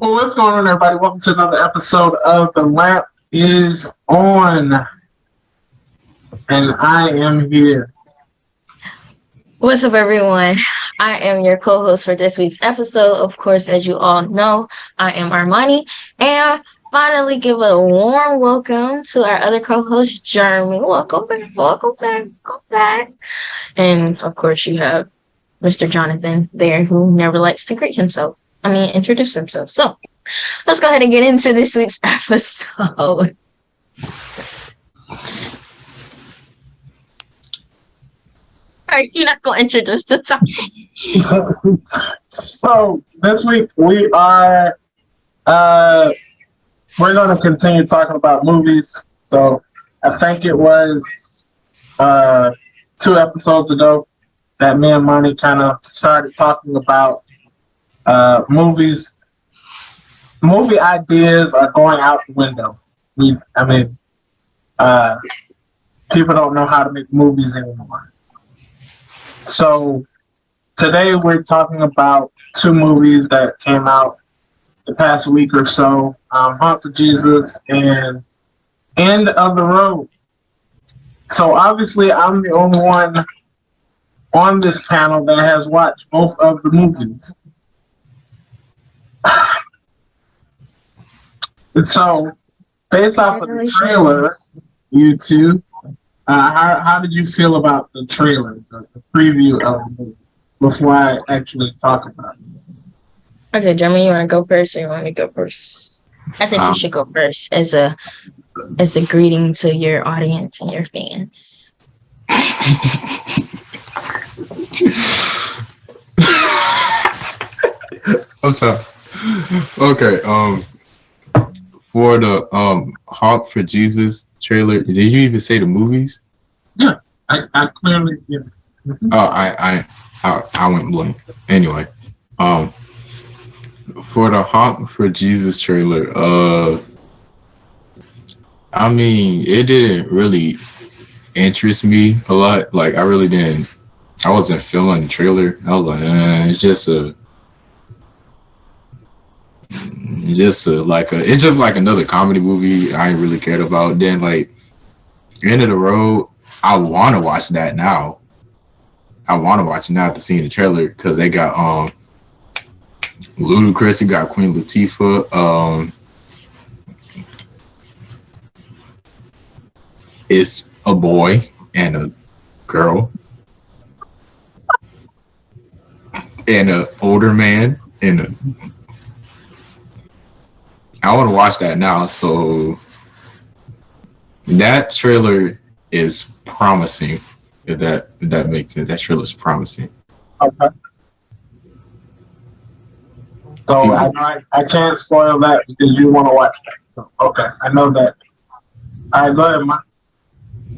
Well, what's going on, everybody? Welcome to another episode of The Lamp is On, and I am here. What's up, everyone? I am your co-host for this week's episode. Of course, as you all know, I am Armani, and finally give a warm welcome to our other co-host, Jeremy. Welcome back, welcome back, welcome back. And of course, you have Mr. Jonathan there, who never likes to introduce himself. So let's go ahead and get into this week's episode. All right, you're not going to introduce the topic. So this week we're going to continue talking about movies. So I think it was 2 episodes ago that me and Money kind of started talking about movies. Movie ideas are going out the window. People don't know how to make movies anymore. So today we're talking about 2 movies that came out the past week or so, Honk for Jesus and End of the Road. So obviously I'm the only one on this panel that has watched both of the movies. And so, based off of the trailer, you two, how did you feel about the trailer, the preview of the movie, before I actually talk about it? Okay, Jeremy, you want to go first, or you want me to go first? I think you should go first as a greeting to your audience and your fans. I'm sorry. Okay. For the Honk for Jesus trailer, did you even say the movies? Yeah, I clearly did. Oh, I went blank. Anyway, for the Honk for Jesus trailer, it didn't really interest me a lot. Like, I wasn't feeling the trailer. I was like, it's just like another comedy movie I ain't really cared about. Then, like, End of the Road, I want to watch that now. I want to watch it now after seeing the trailer, because they got Ludacris, you got Queen Latifah. It's a boy and a girl and an older man and I want to watch that now. So that trailer is promising. If that makes sense, that trailer is promising. Okay. So I can't spoil that because you want to watch that. So okay, I know that. All right, go ahead, Mike.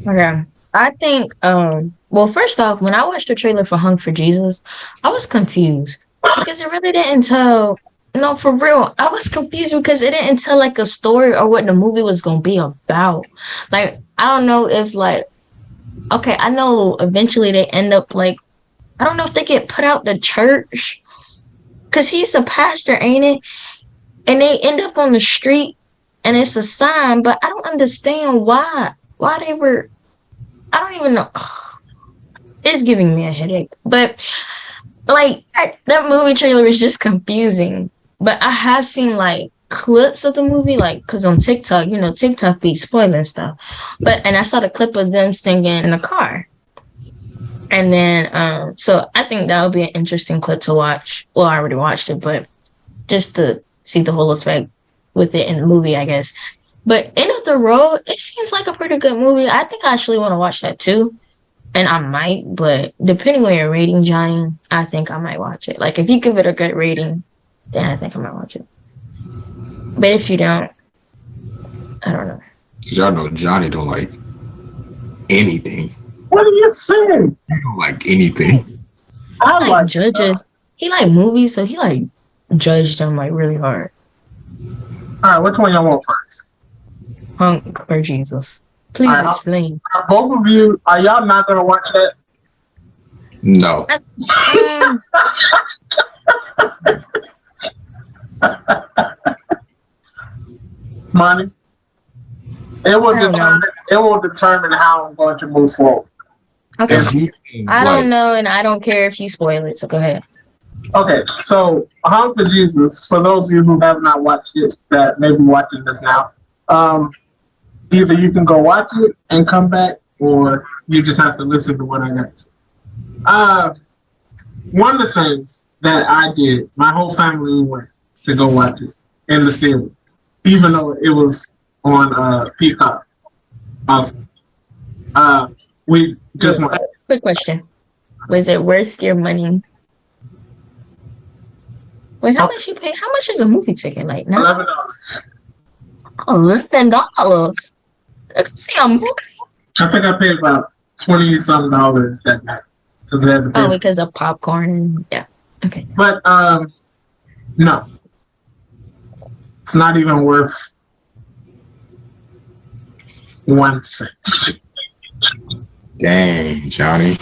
Okay. I think, well, first off, when I watched the trailer for Honk for Jesus, I was confused because it really didn't tell. No, for real, I was confused because it didn't tell like a story or what the movie was gonna be about. Like, I don't know if okay, I know eventually they end up I don't know if they get put out the church because he's a pastor, ain't it? And they end up on the street and it's a sign, but I don't understand why they were. I don't even know. It's giving me a headache, but that movie trailer is just confusing. But I have seen clips of the movie, because on TikTok, TikTok be spoiling stuff. And I saw the clip of them singing in a car. And then, so I think that would be an interesting clip to watch. Well, I already watched it, but just to see the whole effect with it in the movie, I guess. But End of the Road, it seems like a pretty good movie. I think I actually want to watch that too. And I might, but depending on your rating, Johnny, I think I might watch it. Like, if you give it a good rating, then I think I might watch it. But if you don't, I don't know. Because y'all know Johnny don't like anything. What are you saying? He don't like anything. I like judges. He like movies, so he judged them really hard. All right, which one y'all want first? Honk or Jesus? Please explain. Both of you, are y'all not gonna watch that? No. money. It will I don't know. determine how I'm going to move forward. Okay. If you I like, don't know, and I don't care if you spoil it. So go ahead. Okay, so Honk for Jesus, for those of you who have not watched it, that may be watching this now, either you can go watch it and come back, or you just have to listen to what I got to say. One of the things that I did, my whole family went to go watch it in the theater, even though it was on Peacock. Awesome. We just went. Quick question: was it worth your money? Wait, how much you pay? How much is a movie ticket? Like now? $11. $11. Let's see a movie. I think I paid about $20-something that night because we had to pay. Oh, because of popcorn and yeah. Okay. But no, it's not even worth 1 cent. dang, Johnny.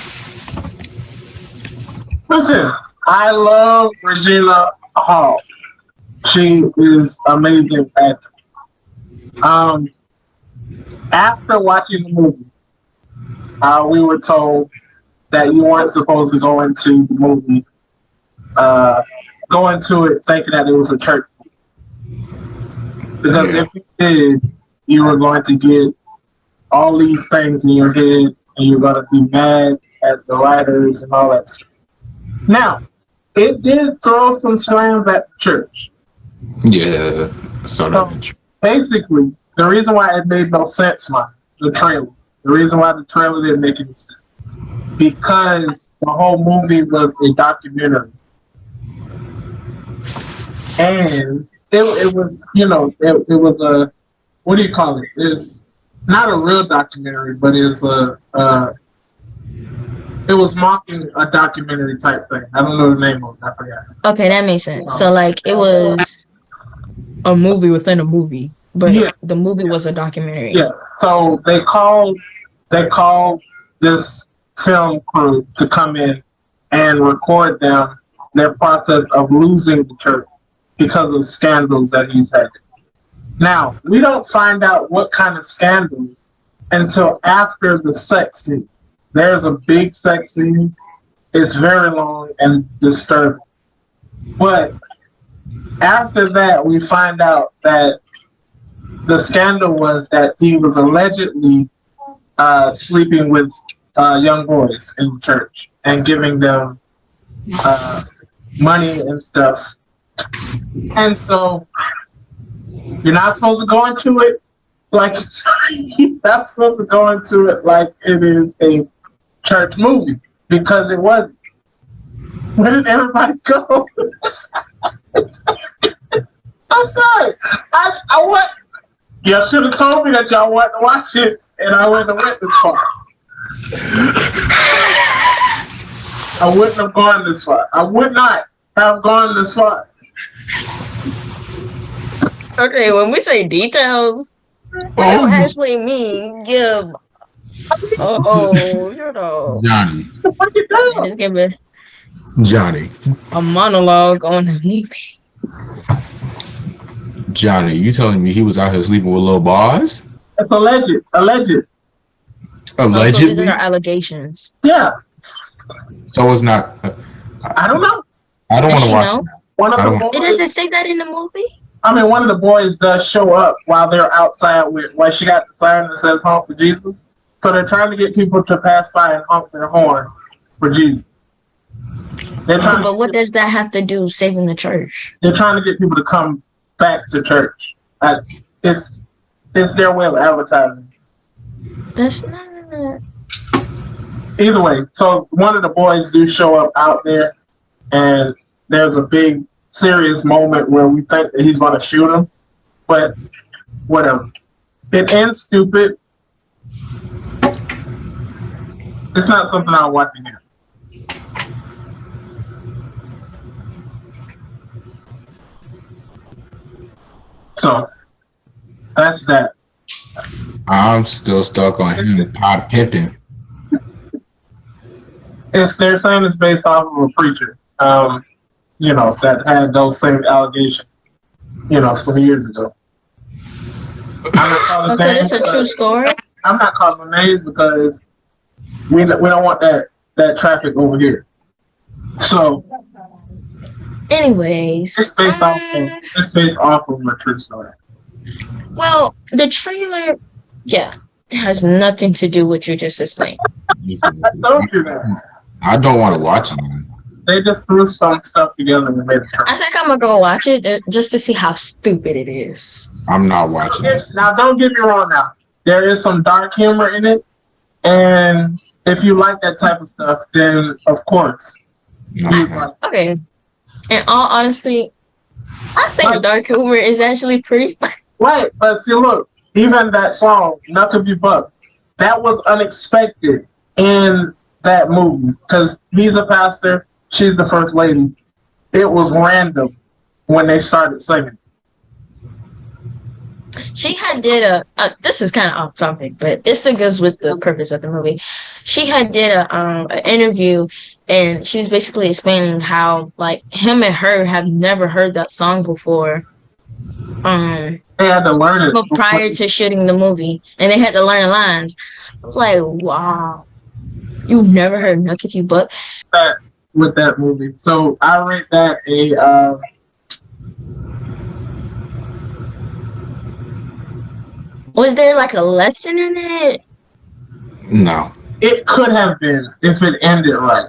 Listen, I love Regina Hall. She is amazing actor. After watching the movie, we were told that you weren't supposed to go into the movie, go into it thinking that it was a church movie. Because if you did, you were going to get all these things in your head, and you're going to be mad at the writers and all that stuff. Now, it did throw some slams at the church. Yeah, so basically, the reason why it made no sense, the reason why the trailer didn't make any sense, because the whole movie was a documentary. And it was, it was a, what do you call it? It's not a real documentary, but it's it was mocking a documentary type thing. I don't know the name of it. I forgot. Okay, that makes sense. So like it was a movie within a movie, but the movie was a documentary. Yeah. So they called this film crew to come in and record their process of losing the church because of scandals that he's had. Now, we don't find out what kind of scandals until after the sex scene. There's a big sex scene. It's very long and disturbing. But after that, we find out that the scandal was that he was allegedly sleeping with young boys in church and giving them money and stuff. And so you're not supposed to go into it like you're not supposed to go into it like it is a church movie, because it wasn't. Where did everybody go? I'm sorry. I went. Y'all should have told me that y'all wanted to watch it, and I wouldn't have went this far. I wouldn't have gone this far. I would not have gone this far. Okay, when we say details, we don't actually mean give. Johnny. Just give it Johnny. a monologue on the movie. Johnny, you telling me he was out here sleeping with little boys? It's alleged. Allegedly? So these are allegations. Yeah. So it's not. I don't know. I don't want to watch. Know? One of the boys, Does it say that in the movie? I mean, one of the boys does show up while they're outside while she got the sign that says "Honk for Jesus." So they're trying to get people to pass by and honk their horn for Jesus. But what does that have to do with saving the church? They're trying to get people to come back to church. It's their way of advertising. That's not. Either way, so one of the boys do show up out there, and there's a big, serious moment where we think that he's going to shoot him, but whatever. It ends stupid. It's not something I'll watch again. So, that's that. I'm still stuck on him pot pimping. They're saying it's based off of a preacher, that had those same allegations, some years ago. I'm not calling Oh, so names. this a true story? I'm not calling names because we don't want that traffic over here. So Anyways, it's based off of a true story. well, the trailer, yeah, has nothing to do with what you just explained. I told you that. I don't want to watch it. They just threw some stuff together and made a trailer. I think I'm gonna go watch it just to see how stupid it is. I'm not watching it. Now, don't get me wrong. Now, there is some dark humor in it, and if you like that type of stuff, then of course. Okay. In all honesty, I think dark humor is actually pretty fun. Right, but see, look, even that song, "Knuckle Be Buck," that was unexpected in that movie because he's a pastor, she's the first lady. It was random when they started singing. She had did a this is kind of off topic, but it still goes with the purpose of the movie. She had did an interview, and she was basically explaining how like him and her have never heard that song before. They had to learn it prior to shooting the movie, and they had to learn the lines. I was like, wow, you never heard "Nuck If You Buck" with that movie. So I rate that a. Was there like a lesson in it? No. It could have been if it ended right.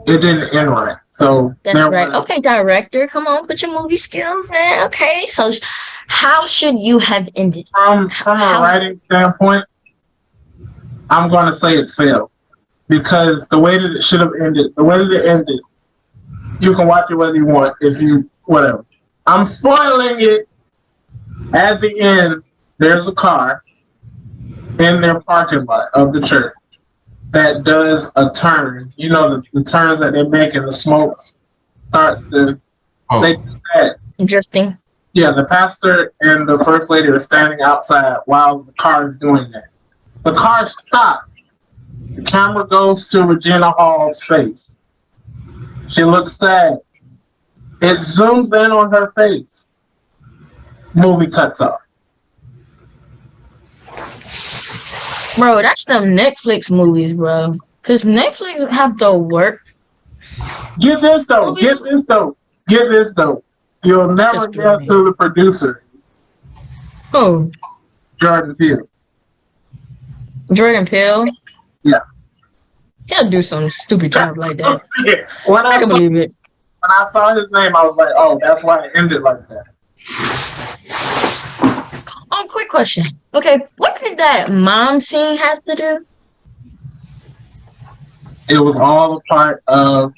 It didn't end right. So that's right. Okay, director, come on, put your movie skills in. Okay, so how should you have ended? From a writing standpoint, I'm going to say it failed because the way that it should have ended, the way that it ended, you can watch it whether you want. If you whatever, I'm spoiling it. At the end, there's a car in their parking lot of the church that does a turn. You know, the turns that they make and the smoke starts to. Oh. They do that. Interesting. Yeah, the pastor and the first lady are standing outside while the car is doing that. The car stops. The camera goes to Regina Hall's face. She looks sad. It zooms in on her face. Movie cuts off. Bro, that's them Netflix movies, bro. Because Netflix have to work. Get this though. Get this though. Get this though. You'll never guess who the producer is. Who? Jordan Peele. Jordan Peele? Yeah. He'll do some stupid job like that. Yeah. I can believe it. When I saw his name, I was like, oh, that's why it ended like that. Oh, quick question. Okay, what did that mom scene has to do? It was all a part of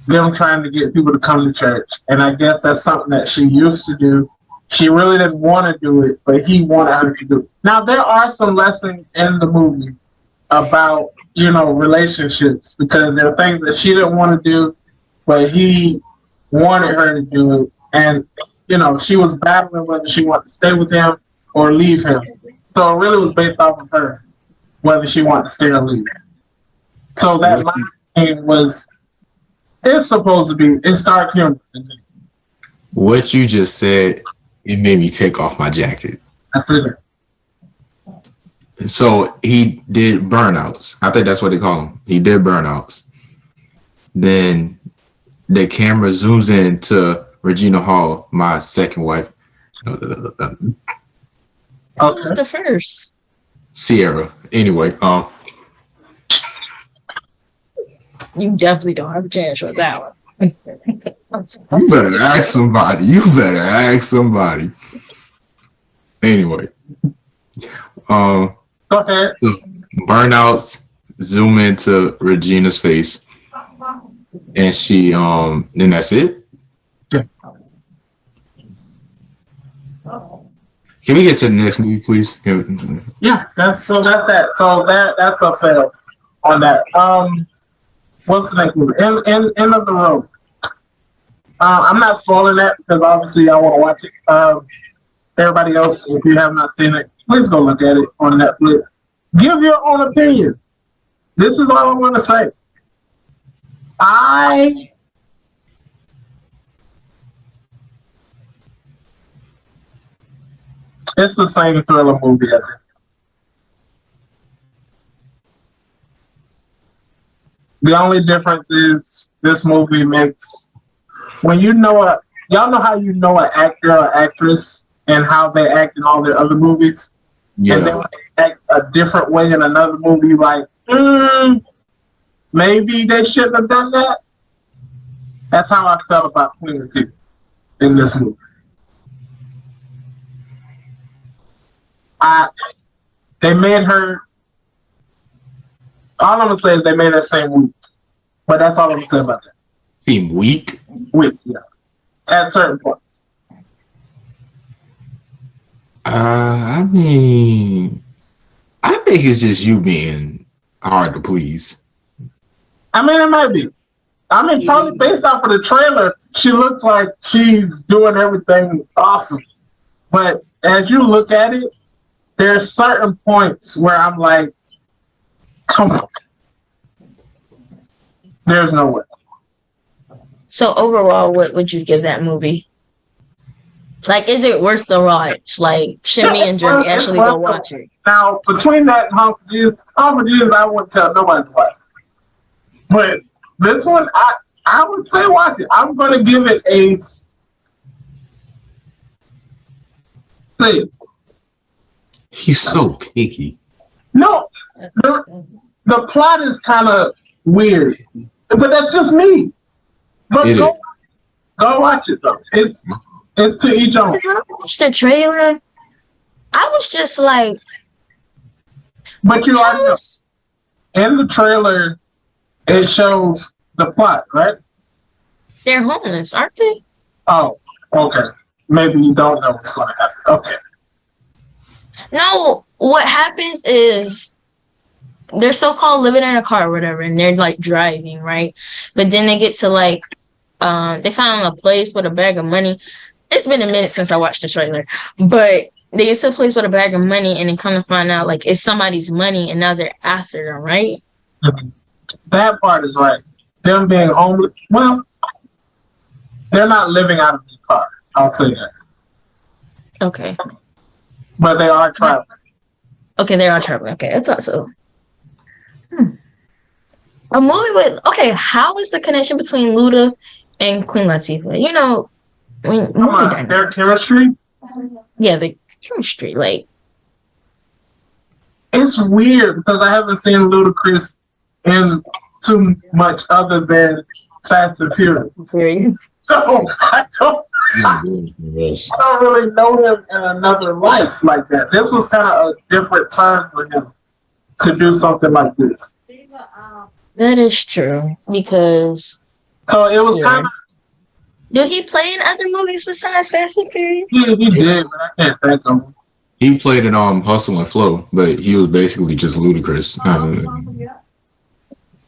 them trying to get people to come to church. And I guess that's something that she used to do. She really didn't want to do it, but he wanted her to do it. Now, there are some lessons in the movie about, you know, relationships because there are things that she didn't want to do, but he wanted her to do it. And, you know, she was battling whether she wanted to stay with him or leave him. So it really was based off of her, whether she wanted to stay or leave. So that line was, it's supposed to be, it's dark humor. What you just said, it made me take off my jacket. That's it. So he did burnouts. I think that's what they call them. He did burnouts. Then the camera zooms in to Regina Hall, my second wife. Who was the first? Sierra. Anyway, you definitely don't have a chance with that one. You better ask somebody. Anyway, Go ahead. So burnouts zoom into Regina's face, and she then that's it. Yeah. Can we get to the next movie, please? Yeah, that's that. So that's a fail on that. What's the next movie? End of the Road. I'm not spoiling that because obviously I want to watch it. Everybody else, if you have not seen it, please go look at it on Netflix. Give your own opinion. This is all I'm going to say. It's the same thriller movie, I think. The only difference is this movie makes when you know y'all know how you know an actor or actress and how they act in all their other movies, and then when they act a different way in another movie, like maybe they shouldn't have done that. That's how I felt about Queen Latifah in this movie. They made her. All I'm gonna say is they made her seem weak, but that's all I'm gonna say about that. Seem weak? Weak, yeah. At certain points. I mean, I think it's just you being hard to please. I mean, it might be. I mean, probably based off of the trailer, she looks like she's doing everything awesome. But as you look at it, there's certain points where I'm like, come on. There's no way. So overall, what would you give that movie? Like, is it worth the watch? Like, should me and Jeremy actually go watch it? Now, between that and Honk for Jesus, I wouldn't tell nobody to watch. But this one, I would say watch it. I'm going to give it a 6. He's so picky. No, the plot is kind of weird, but that's just me. But go watch it though. It's to each own. When I watched the trailer, I was just like, but you already know. In the trailer, it shows the plot, right? They're homeless, aren't they? Oh, okay. Maybe you don't know what's going to happen. Okay. No, what happens is they're so-called living in a car or whatever, and they're like driving, right? But then they get to like, they found a place with a bag of money. It's been a minute since I watched the trailer, but they get to a place with a bag of money, and then come to find out like it's somebody's money, and now they're after them, right? Mm-hmm. That part is right. Them being homeless, well, they're not living out of the car. I'll say that. Okay. But they are traveling. Okay, they are traveling. Okay, I thought so. A movie with how is the connection between Luda and Queen Latifah? You know, Their chemistry. Yeah, the chemistry. Like, it's weird because I haven't seen Ludacris in too much other than Fast and Furious. Serious? So I don't really know him in another life like that. This was kind of a different turn for him to do something like this. That is true because. So it was kind of. Did he play in other movies besides Fast and Furious? Yeah, he did, but I can't think of him. He played in Hustle and Flow, but he was basically just Ludacris.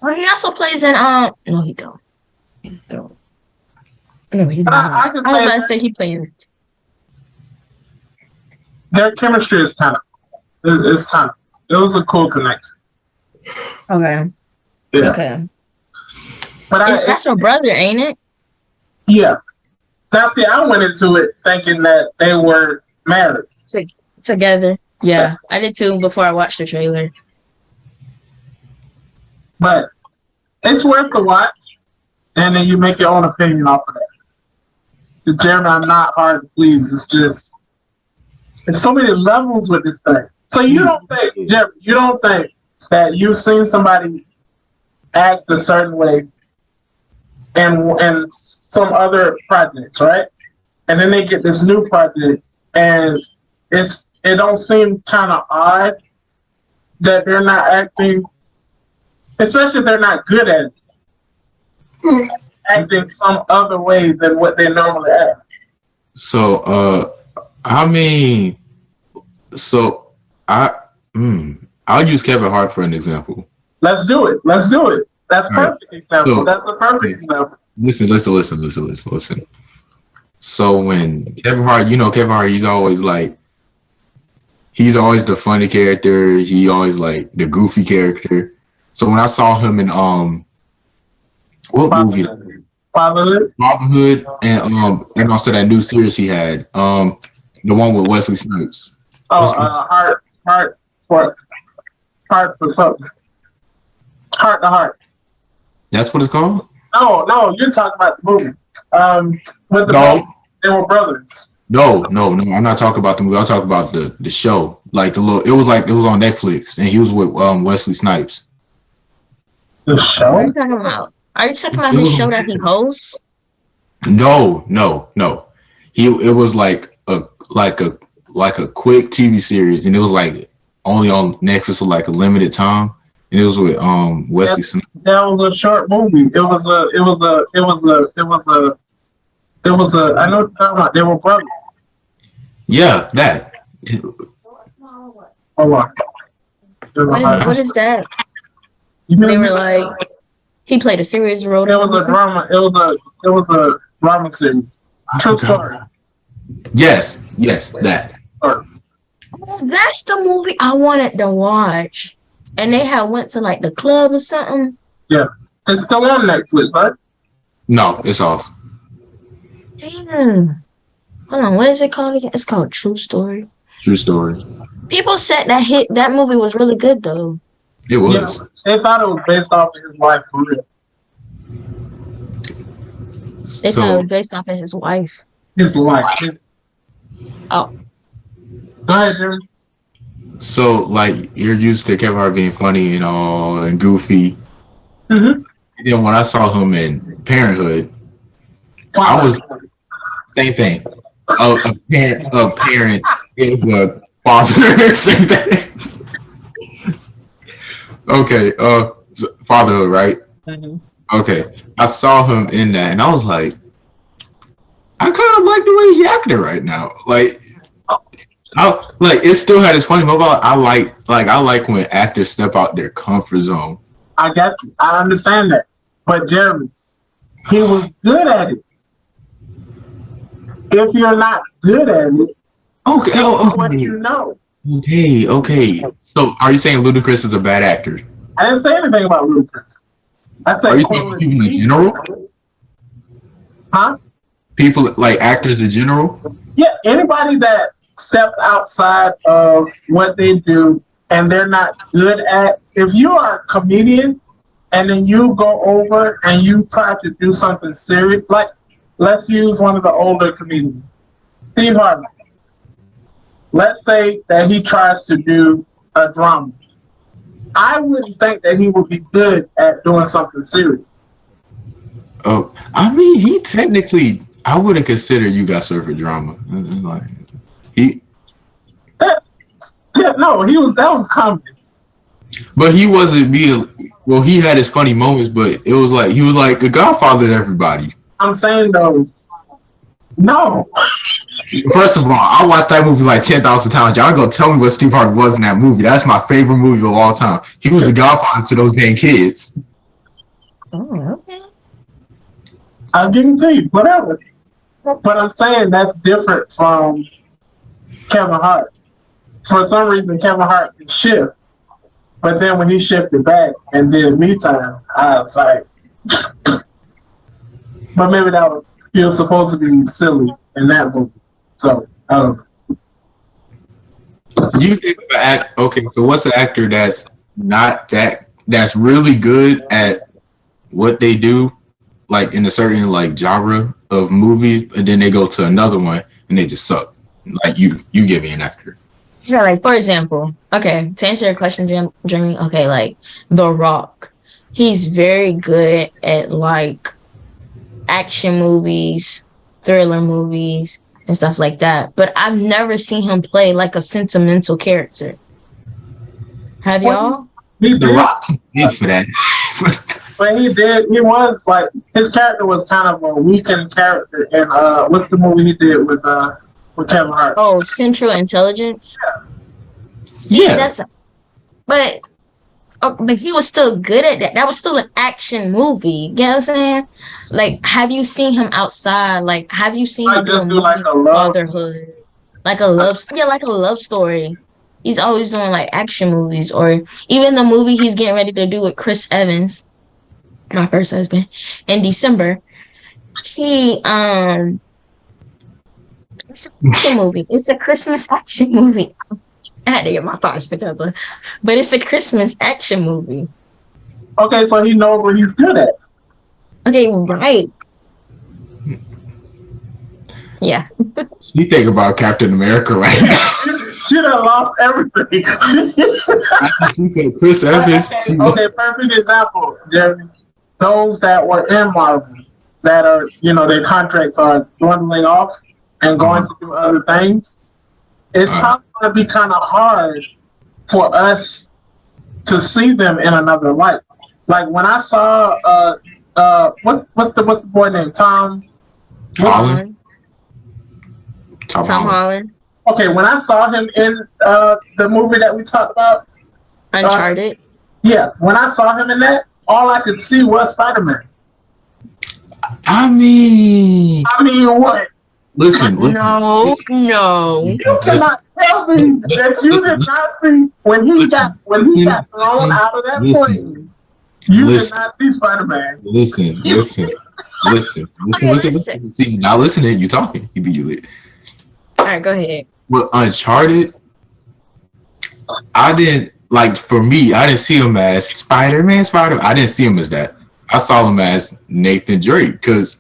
Well, he also plays in no, he don't. No, he don't. I was about to say he played. Their chemistry is kind of. It's kind of. It was a cool connection. Okay. Yeah. Okay. But that's her brother, ain't it? Yeah. Now, see, I went into it thinking that they were married. Together. Yeah, I did too before I watched the trailer. But it's worth the watch, and then you make your own opinion off of that. Jeremy, I'm not hard to please. It's just, there's so many levels with this thing. So you don't think, Jeremy, that you've seen somebody act a certain way and some other projects, right? And then they get this new project, and it don't seem kind of odd that they're not acting, especially if they're not good at it, acting some other way than what they normally act. So, I'll use Kevin Hart for an example. Let's do it. That's perfect example. So, that's the perfect example. Listen. So when Kevin Hart, he's always the funny character. He always like the goofy character. So when I saw him in what movie? Fatherhood, and also that new series he had, the one with Wesley Snipes. Oh, heart for something. Heart to heart. That's what it's called? No, you're talking about the movie. With the No. they were brothers. No. I'm not talking about the movie. I'm talking about the show. Like it was on Netflix, and he was with Wesley Snipes. The What show? are you talking about? Are you talking about his show that he hosts? No. It was like a quick TV series, and it was like only on Netflix for like a limited time, and it was with Wesley Snipes. That was a short movie. I know what you're talking about. They were brothers. Yeah, that. Hold on. What is that? They were like, he played a serious role. It was a drama. It was a drama series. True story. Yes, that. Oh, that's the movie I wanted to watch. And they had went to like the club or something. Yeah, it's still on Netflix, right? No, it's off. Damn. Hold on, what is it called again? It's called True Story. True story. People said that movie was really good though. It was. Yeah, they thought it was based off of his wife for real. They thought it was based off of his wife. His wife. Oh. Go ahead, Jerry. So, like, you're used to Kevin Hart being funny and all and goofy. Mm-hmm. And then when I saw him in Parenthood, I was same thing. A parent is a father. Same thing. Okay. Fatherhood, right? Mm-hmm. Okay. I saw him in that, and I was like, I kind of like the way he acted right now. Like, it still had its funny moment. I like when actors step out their comfort zone. I got you. I understand that. But Jeremy, he was good at it. If you're not good at it, okay, what you know. Okay. So, are you saying Ludacris is a bad actor? I didn't say anything about Ludacris. I said, are you talking about people in general? Huh? People like actors in general? Yeah, anybody that steps outside of what they do and they're not good at. If you are a comedian and then you go over and you try to do something serious, like let's use one of the older comedians, Steve Harvey. Let's say that he tries to do a drama. I wouldn't think that he would be good at doing something serious. Oh, I mean, he technically, I wouldn't consider You Got Served for drama. Like, that was comedy. But he wasn't being. Well, he had his funny moments, but it was like he was like a godfather to everybody. I'm saying though, no. First of all, I watched that movie like 10,000 times. Y'all gonna tell me what Steve Harvey was in that movie? That's my favorite movie of all time. He was a godfather to those damn kids. Oh, okay. I'll give it to you, whatever. But I'm saying that's different from Kevin Hart. For some reason, Kevin Hart can shift. But then when he shifted back and did Me Time, I was like, but maybe he was supposed to be silly in that movie. So, I don't know. You think of okay, so what's an actor that's not that's really good at what they do, like in a certain like genre of movie, and then they go to another one and they just suck? Like you give me an actor. Yeah, like for example, okay, to answer your question, Jeremy, okay, like The Rock. He's very good at like action movies, thriller movies, and stuff like that. But I've never seen him play like a sentimental character. Have y'all? The Rock's big for that. But he did. He was like his character was kind of a weakened character. And what's the movie he did with Kevin Hart? Oh, Central Intelligence. Yeah. See, Yeah. but he was still good at that. That was still an action movie. You get what I'm saying? Like, have you seen him outside? Like, have you seen him do a movie like a Fatherhood? Like a love story. He's always doing like action movies, or even the movie he's getting ready to do with Chris Evans, my first husband, in December. It's an action movie. It's a Christmas action movie. I had to get my thoughts together. But it's a Christmas action movie. Okay, so he knows what he's good at. Okay, right. Yeah. You think about Captain America right now. She done lost everything. Chris Evans. Okay, perfect example, Jeremy. Those that were in Marvel that are, their contracts are dwindling off and going to do other things. It's probably going to be kind of hard for us to see them in another light. Like when I saw, what's the boy named Tom Holland. Tom Holland. Okay, when I saw him in the movie that we talked about, Uncharted. Yeah, when I saw him in that, all I could see was Spider-Man. I mean what? Listen. No. You cannot tell me that you did not see when he got thrown out of that plane. You did not see Spider-Man. Listen. See, now listening, you talking. All right, go ahead. Well, Uncharted, I didn't see him as Spider-Man. I didn't see him as that. I saw him as Nathan Drake because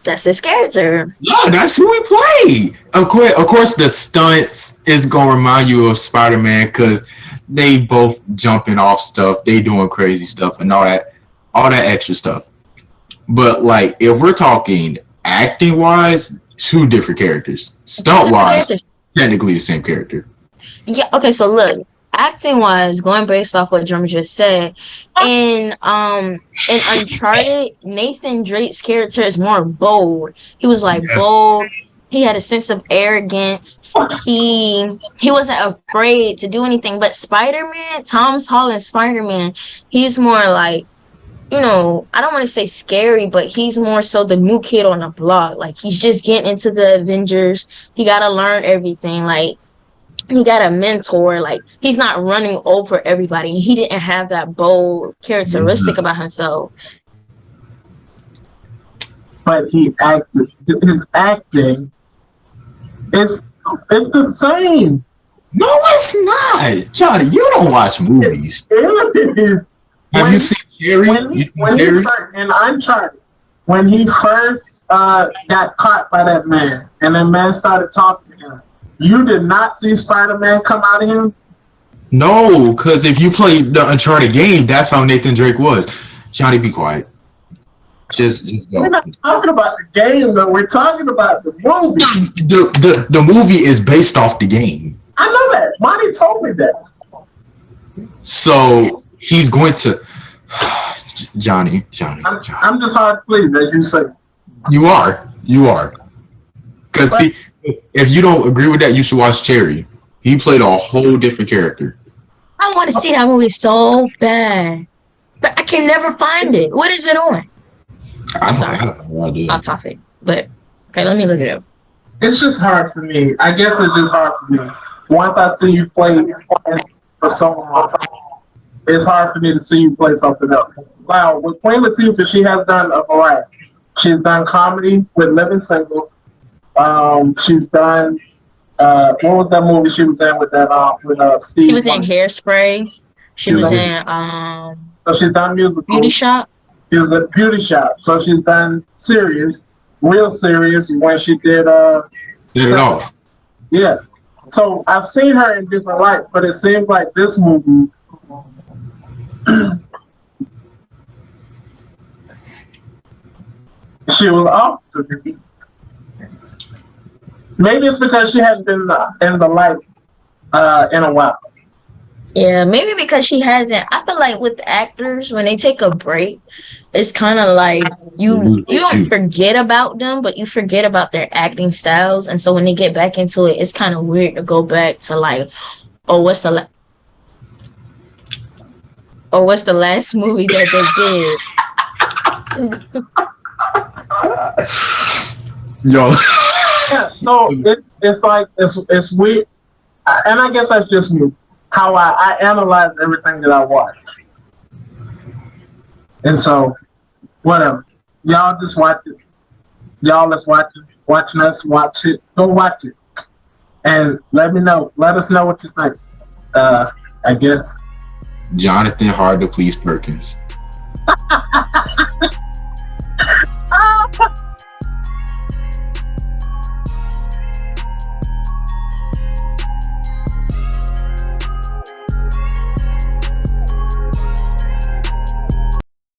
that's his character. Yeah, that's who he played. Of course, the stunts is gonna remind you of Spider-Man because they both jumping off stuff, they doing crazy stuff and all that extra stuff. But like, if we're talking acting wise, two different characters. Stunt wise, technically the same character. Yeah. Okay. So look, acting wise, going based off what Jeremy just said, in Uncharted, Nathan Drake's character is more bold. He was like bold. He had a sense of arrogance. He wasn't afraid to do anything. But Spider-Man, Tom Holland's Spider-Man, he's more like, I don't want to say scary, but he's more so the new kid on the block. Like, he's just getting into the Avengers. He got to learn everything. Like, he got a mentor. Like, he's not running over everybody. He didn't have that bold characteristic about himself. But his acting is the same. No, it's not. Johnny, you don't watch movies. It is. Have you seen Jerry? In Uncharted, when he first got caught by that man, and that man started talking to him, you did not see Spider-Man come out of him? No, because if you played the Uncharted game, that's how Nathan Drake was. Johnny, be quiet. Just go. We're not talking about the game, though. We're talking about the movie. The movie is based off the game. I know that. Monty told me that. So he's going to Johnny. I'm just hard to please, as you say. You are. Because see, if you don't agree with that, you should watch Cherry. He played a whole different character. I want to see that movie so bad, but I can never find it. What is it on? I'm sorry. I have no idea. I'll toss it. But okay, let me look it up. It's just hard for me. I guess it's just hard for me. Once I see you play for so long, it's hard for me to see you play something else. Wow, with Queen Latifah, she has done a variety. She's done comedy with Living Single. She's done what was that movie she was in with Steve? She was in Hairspray. She was in So she's done musicals. Beauty Shop. She was at Beauty Shop. So she's done real serious when she did it all. Yeah. So I've seen her in different lights, but it seems like this movie she was off to me. Maybe it's because she hadn't been in the light in a while. Yeah, maybe because she hasn't. I feel like with actors, when they take a break, it's kind of like you don't forget about them, but you forget about their acting styles. And so when they get back into it, it's kind of weird to go back to like, what's the last movie that they did? Yo. Yeah, so it's weird, and I guess that's just me. How I analyze everything that I watch, and so whatever. Y'all just watch it. Y'all let's watch it. Watching us watch it. Go watch it. And let us know what you think. I guess. Jonathan Hard to Please Perkins.